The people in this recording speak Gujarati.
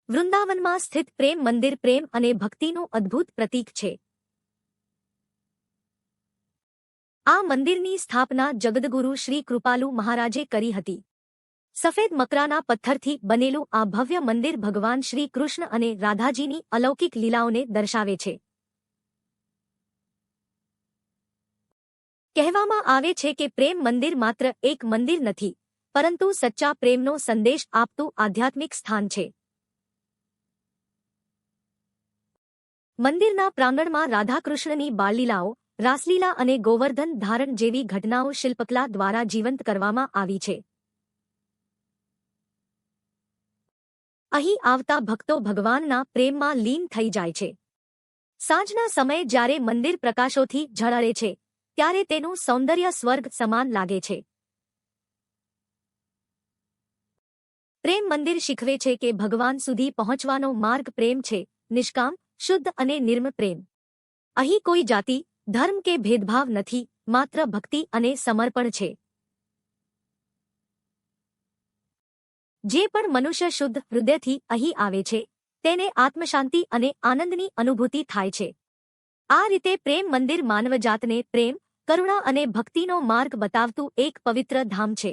વૃંદાવનમાં સ્થિત પ્રેમ મંદિર પ્રેમ અને ભક્તિનું અદ્ભુત પ્રતીક છે. આ મંદિરની સ્થાપના જગદગુરુ શ્રી કૃપાલુ મહારાજે કરી હતી. સફેદ મકરાના પથ્થરથી બનેલું આ ભવ્ય મંદિર ભગવાન શ્રી કૃષ્ણ અને રાધાજીની અલૌકિક લીલાઓને દર્શાવે છે. કહેવામાં આવે છે કે પ્રેમ મંદિર માત્ર એક મંદિર નથી, પરંતુ સચ્ચા પ્રેમનો સંદેશ આપતું આધ્યાત્મિક સ્થાન છે. મંદિરના પ્રાંગણમાં રાધાકૃષ્ણની બાળલીલાઓ, રાસલીલા અને ગોવર્ધન ધારણ જેવી ઘટનાઓ શિલ્પકલા દ્વારા જીવંત કરવામાં આવી છે. અહીં આવતા ભક્તો ભગવાનના પ્રેમમાં લીન થઈ જાય છે. સાંજના સમયે જ્યારે મંદિર પ્રકાશોથી ઝળહળે છે, ત્યારે તેનું સૌંદર્ય સ્વર્ગ સમાન લાગે છે. પ્રેમ મંદિર શીખવે છે કે ભગવાન સુધી પહોંચવાનો માર્ગ પ્રેમ છે, નિષ્કામ, શુદ્ધ અને નિર્મળ પ્રેમ. અહીં કોઈ જાતિ, ધર્મ કે ભેદભાવ નથી, માત્ર ભક્તિ અને સમર્પણ છે. જે પણ મનુષ્ય શુદ્ધ હૃદયથી અહીં આવે છે, તેને આત્મશાંતિ અને આનંદની અનુભૂતિ થાય છે. આ રીતે પ્રેમ મંદિર માનવજાતને પ્રેમ, કરુણા અને ભક્તિનો માર્ગ બતાવતું એક પવિત્ર ધામ છે.